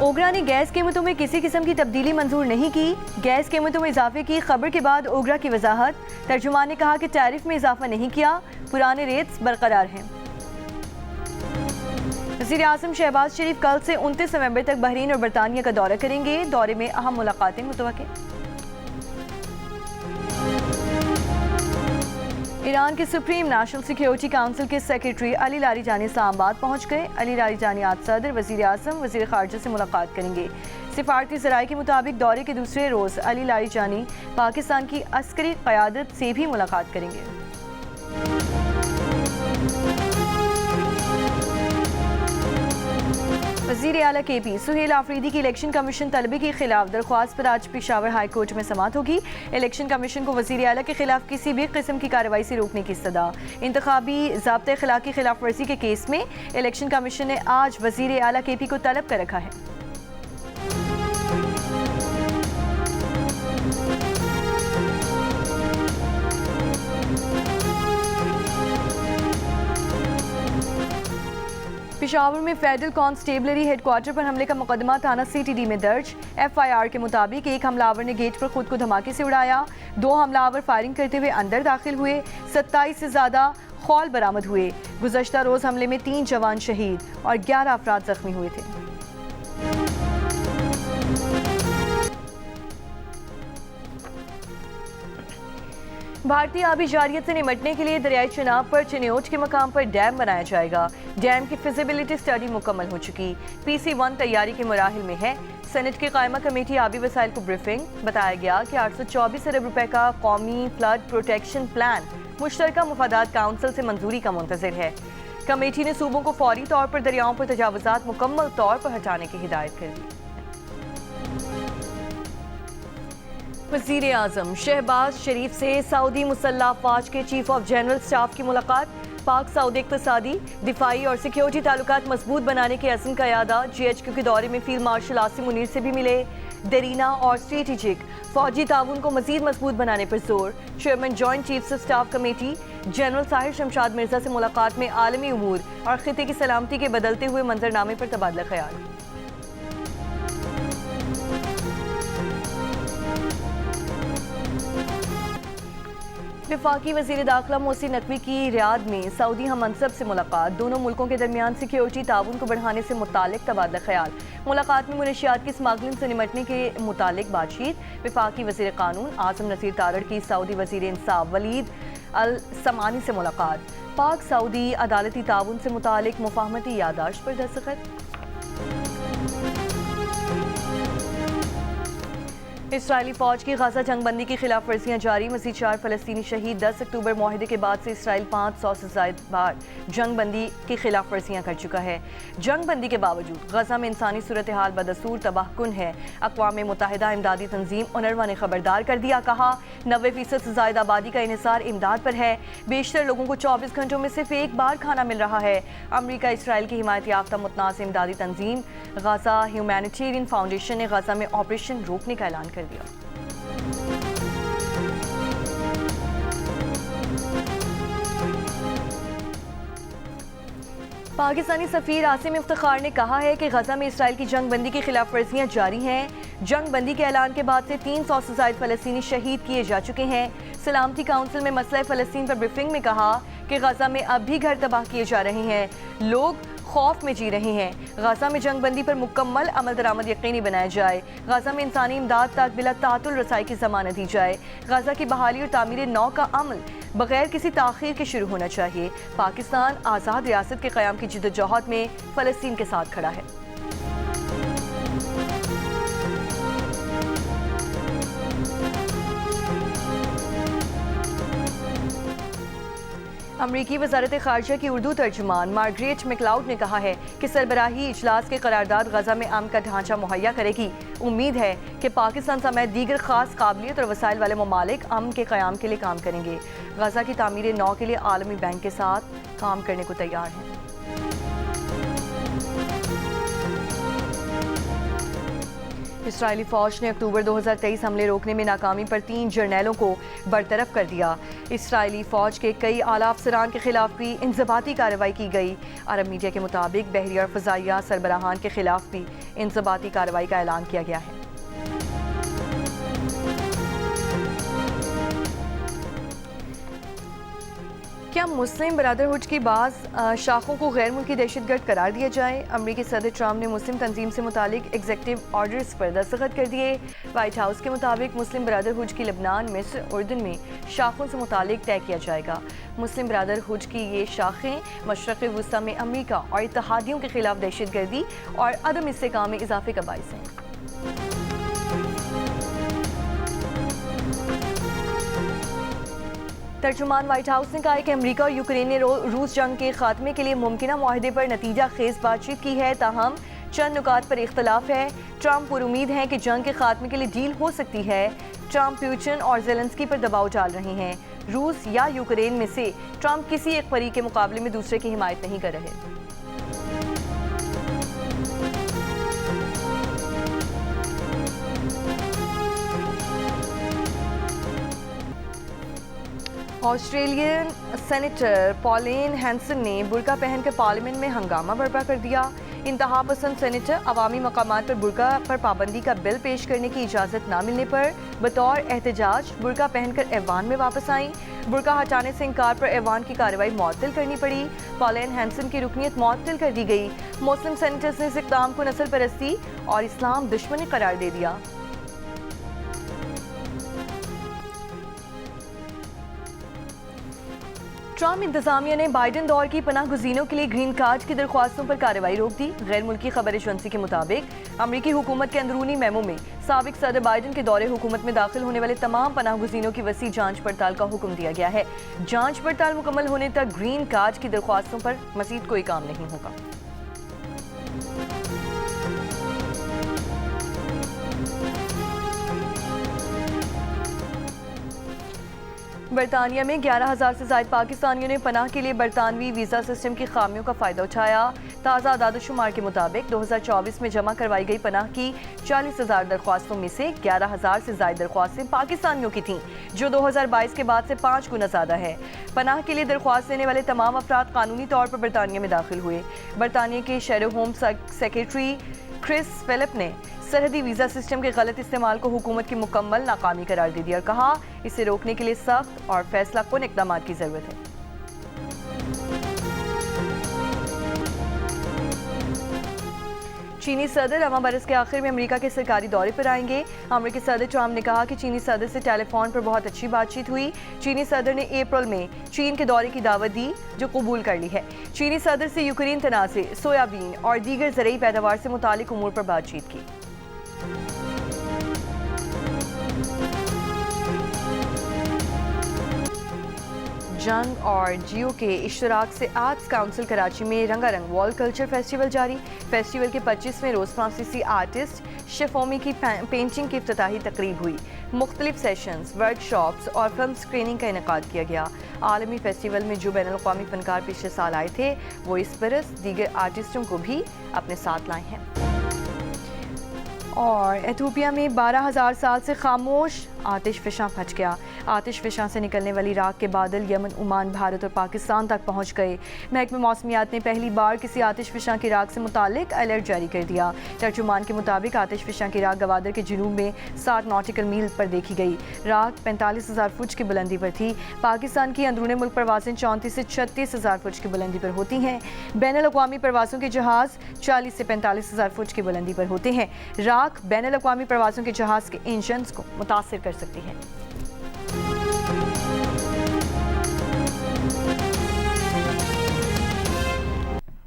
اوگرا نے گیس قیمتوں میں کسی قسم کی تبدیلی منظور نہیں کی، گیس قیمتوں میں اضافے کی خبر کے بعد اوگرا کی وضاحت، ترجمان نے کہا کہ ٹیرف میں اضافہ نہیں کیا، پرانے ریٹس برقرار ہیں۔ وزیر اعظم شہباز شریف کل سے 29 نومبر تک بحرین اور برطانیہ کا دورہ کریں گے، دورے میں اہم ملاقاتیں متوقع۔ ایران کے سپریم نیشنل سیکیورٹی کونسل کے سیکریٹری علی لاریجانی اسلام آباد پہنچ گئے۔ علی لاریجانی آج صدر، وزیر اعظم، وزیر خارجہ سے ملاقات کریں گے۔ سفارتی ذرائع کے مطابق دورے کے دوسرے روز علی لاریجانی پاکستان کی عسکری قیادت سے بھی ملاقات کریں گے۔ وزیر اعلیٰ کے پی سہیل آفریدی کی الیکشن کمیشن طلبی کی خلاف درخواست پر آج پشاور ہائی کورٹ میں سماعت ہوگی۔ الیکشن کمیشن کو وزیر اعلیٰ کے خلاف کسی بھی قسم کی کارروائی سے روکنے کی استدعا۔ انتخابی ضابطۂ اخلاق کی خلاف ورزی کے کیس میں الیکشن کمیشن نے آج وزیر اعلیٰ کے پی کو طلب کر رکھا ہے۔ پشاور میں فیڈرل کانسٹیبلری ہیڈ کوارٹر پر حملے کا مقدمہ تھانہ سی ٹی ڈی میں درج۔ ایف آئی آر کے مطابق ایک حملہ آور نے گیٹ پر خود کو دھماکے سے اڑایا، 2 حملہ آور فائرنگ کرتے ہوئے اندر داخل ہوئے، 27 سے زیادہ خول برآمد ہوئے۔ گزشتہ روز حملے میں 3 جوان شہید اور 11 افراد زخمی ہوئے تھے۔ بھارتی آبی جارحیت سے نمٹنے کے لیے دریائے چناب پر چنیوٹ کے مقام پر ڈیم بنایا جائے گا۔ ڈیم کی فیزیبلٹی اسٹڈی مکمل ہو چکی، PC-1 تیاری کے مراحل میں ہے۔ سینٹ کی قائمہ کمیٹی آبی وسائل کو بریفنگ، بتایا گیا کہ 824 ارب روپے کا قومی فلڈ پروٹیکشن پلان مشترکہ مفادات کونسل سے منظوری کا منتظر ہے۔ کمیٹی نے صوبوں کو فوری طور پر دریاؤں پر تجاوزات مکمل طور پر ہٹانے کی ہدایت کر دی۔ وزیر اعظم شہباز شریف سے سعودی مسلح افواج کے چیف آف جنرل اسٹاف کی ملاقات۔ پاک سعودی اقتصادی، دفاعی اور سیکیورٹی تعلقات مضبوط بنانے کے عزم کا اعادہ۔ GHQ کے دورے میں فیلڈ مارشل عاصم منیر سے بھی ملے۔ دیرینہ اور اسٹریٹجک فوجی تعاون کو مزید مضبوط بنانے پر زور۔ Chairman joint chiefs of staff committee general Tahir Shamshad Mirza سے ملاقات میں عالمی امور اور خطے کی سلامتی کے بدلتے ہوئے منظرنامے پر تبادلہ خیال۔ وفاقی وزیر داخلہ محسن نقوی کی ریاض میں سعودی ہم منصب سے ملاقات۔ دونوں ملکوں کے درمیان سیکیورٹی تعاون کو بڑھانے سے متعلق تبادلہ خیال۔ ملاقات میں منشیات کی اسمگلنگ سے نمٹنے کے متعلق بات چیت۔ وفاقی وزیر قانون اعظم نصیر تارڑ کی سعودی وزیر انصاف ولید السمانی سے ملاقات۔ پاک سعودی عدالتی تعاون سے متعلق مفاہمتی یادداشت پر دستخط۔ اسرائیلی فوج کی غزہ جنگ بندی کی خلاف ورزیاں جاری، مزید 4 فلسطینی شہید۔ 10 اکتوبر معاہدے کے بعد سے اسرائیل 500 سے زائد بار جنگ بندی کی خلاف ورزیاں کر چکا ہے۔ جنگ بندی کے باوجود غزہ میں انسانی صورتحال بدستور تباہ کن ہے۔ اقوام متحدہ امدادی تنظیم اونروا نے خبردار کر دیا، کہا 90% سے زائد آبادی کا انحصار امداد پر ہے، بیشتر لوگوں کو 24 گھنٹوں میں صرف ایک بار کھانا مل رہا ہے۔ امریکہ اسرائیل کی حمایت یافتہ متنازع امدادی تنظیم غزہ ہیومینیٹیرین فاؤنڈیشن نے غزہ میں آپریشن روکنے کا اعلان کر دیا۔ پاکستانی سفیر عاصم افتخار نے کہا ہے کہ غزہ میں اسرائیل کی جنگ بندی کی خلاف ورزیاں جاری ہیں۔ جنگ بندی کے اعلان کے بعد سے 300 سے زائد فلسطینی شہید کیے جا چکے ہیں۔ سلامتی کونسل میں مسئلہ فلسطین پر بریفنگ میں کہا کہ غزہ میں اب بھی گھر تباہ کیے جا رہے ہیں، لوگ خوف میں جی رہے ہیں۔ غزہ میں جنگ بندی پر مکمل عمل درآمد یقینی بنایا جائے۔ غزہ میں انسانی امداد تک بلا تعطل رسائی کی ضمانت دی جائے۔ غزہ کی بحالی اور تعمیر نو کا عمل بغیر کسی تاخیر کے شروع ہونا چاہیے۔ پاکستان آزاد ریاست کے قیام کی جدوجہد میں فلسطین کے ساتھ کھڑا ہے۔ امریکی وزارت خارجہ کی اردو ترجمان مارگریٹ میکلاؤڈ نے کہا ہے کہ سربراہی اجلاس کی قرارداد غزہ میں امن کا ڈھانچہ مہیا کرے گی۔ امید ہے کہ پاکستان سمیت دیگر خاص قابلیت اور وسائل والے ممالک امن کے قیام کے لیے کام کریں گے۔ غزہ کی تعمیر نو کے لیے عالمی بینک کے ساتھ کام کرنے کو تیار ہیں۔ اسرائیلی فوج نے اکتوبر 2023 حملے روکنے میں ناکامی پر 3 جرنیلوں کو برطرف کر دیا۔ اسرائیلی فوج کے کئی اعلیٰ افسران کے خلاف بھی انضباطی کارروائی کی گئی۔ عرب میڈیا کے مطابق بحریہ اور فضائیہ سربراہان کے خلاف بھی انضباطی کارروائی کا اعلان کیا گیا ہے۔ کیا مسلم برادرہڈ کی بعض شاخوں کو غیر ملکی دہشت گرد قرار دیا جائے؟ امریکی صدر ٹرمپ نے مسلم تنظیم سے متعلق ایگزیکٹو آرڈرز پر دستخط کر دیے۔ وائٹ ہاؤس کے مطابق مسلم برادرہڈ کی لبنان، مصر، اردن میں شاخوں سے متعلق طے کیا جائے گا۔ مسلم برادرہڈ کی یہ شاخیں مشرق وسطی میں امریکہ اور اتحادیوں کے خلاف دہشت گردی اور عدم استحکام میں اضافے کا باعث ہیں۔ ترجمان وائٹ ہاؤس نے کہا ہے کہ امریکہ اور یوکرین نے روس جنگ کے خاتمے کے لیے ممکنہ معاہدے پر نتیجہ خیز بات چیت کی ہے، تاہم چند نکات پر اختلاف ہے۔ ٹرمپ پر امید ہے کہ جنگ کے خاتمے کے لیے ڈیل ہو سکتی ہے۔ ٹرمپ پیوٹن اور زیلنسکی پر دباؤ ڈال رہے ہیں۔ روس یا یوکرین میں سے ٹرمپ کسی ایک فریق کے مقابلے میں دوسرے کی حمایت نہیں کر رہے۔ آسٹریلین سینیٹر پالین ہینسن نے برقع پہن کر پارلیمنٹ میں ہنگامہ برپا کر دیا۔ انتہا پسند سینیٹر عوامی مقامات پر برقع پر پابندی کا بل پیش کرنے کی اجازت نہ ملنے پر بطور احتجاج برقع پہن کر ایوان میں واپس آئیں۔ برقع ہٹانے سے انکار پر ایوان کی کارروائی معطل کرنی پڑی۔ پالین ہینسن کی رکنیت معطل کر دی گئی۔ مسلم سینیٹرز نے اس اقدام کو نسل پرستی اور اسلام دشمنی قرار دے دیا۔ ٹرمپ انتظامیہ نے بائیڈن دور کی پناہ گزینوں کے لیے گرین کارڈ کی درخواستوں پر کارروائی روک دی۔ غیر ملکی خبر ایجنسی کے مطابق امریکی حکومت کے اندرونی میمو میں سابق صدر بائیڈن کے دور حکومت میں داخل ہونے والے تمام پناہ گزینوں کی وسیع جانچ پڑتال کا حکم دیا گیا ہے۔ جانچ پڑتال مکمل ہونے تک گرین کارڈ کی درخواستوں پر مزید کوئی کام نہیں ہوگا۔ برطانیہ میں 11,000 سے زائد پاکستانیوں نے پناہ کے لیے برطانوی ویزا سسٹم کی خامیوں کا فائدہ اٹھایا۔ تازہ اعداد و شمار کے مطابق 2024 میں جمع کروائی گئی پناہ کی 40,000 درخواستوں میں سے 11,000 سے زائد درخواستیں پاکستانیوں کی تھیں، جو 2022 کے بعد سے 5 گنا زیادہ ہے۔ پناہ کے لیے درخواست دینے والے تمام افراد قانونی طور پر برطانیہ میں داخل ہوئے۔ برطانیہ کے شہری ہوم سیکریٹری کرس فلپ نے سرحدی ویزا سسٹم کے غلط استعمال کو حکومت کی مکمل ناکامی قرار دے دیا اور کہا اسے روکنے کے لیے سخت اور فیصلہ کن اقدامات کی ضرورت ہے۔ چینی صدر رواں برس کے آخر میں امریکہ کے سرکاری دورے پر آئیں گے۔ امریکی صدر ٹرمپ نے کہا کہ چینی صدر سے ٹیلی فون پر بہت اچھی بات چیت ہوئی۔ چینی صدر نے اپریل میں چین کے دورے کی دعوت دی، جو قبول کر لی ہے۔ چینی صدر سے یوکرین تنازع، سویابین اور دیگر زرعی پیداوار سے متعلق امور پر بات چیت کی۔ جنگ اور جیو کے اشتراک سے آرٹس کونسل کراچی میں رنگا رنگ وال کلچر فیسٹیول جاری۔ فیسٹیول کے 25ویں روز فرانسیسی آرٹسٹ شفومی کی پینٹنگ کی افتتاحی تقریب ہوئی۔ مختلف سیشنز، ورکشاپس اور فلم سکریننگ کا انعقاد کیا گیا۔ عالمی فیسٹیول میں جو بین الاقوامی فنکار پچھلے سال آئے تھے وہ اس برس دیگر آرٹسٹوں کو بھی اپنے ساتھ لائے ہیں۔ اور ایتھوپیا میں 12,000 سال سے خاموش آتش فشاں پھٹ گیا۔ آتش فشاں سے نکلنے والی راکھ کے بادل یمن، عمان، بھارت اور پاکستان تک پہنچ گئے۔ محکمہ موسمیات نے پہلی بار کسی آتش فشاں کی راکھ سے متعلق الرٹ جاری کر دیا۔ ترجمان کے مطابق آتش فشاں کی راکھ گوادر کے جنوب میں 60 ناٹیکل میل پر دیکھی گئی۔ راکھ 45,000 فٹ کی بلندی پر تھی۔ پاکستان کی اندرون ملک پروازیں 34 سے 36,000 فٹ کی بلندی پر ہوتی ہیں۔ بین الاقوامی پروازوں کے جہاز 40 سے 45,000 فٹ کی بلندی پر ہوتے ہیں۔ راکھ بین الاقوامی پروازوں کے جہاز کے انجنز کو متاثر کر سکتی ہے۔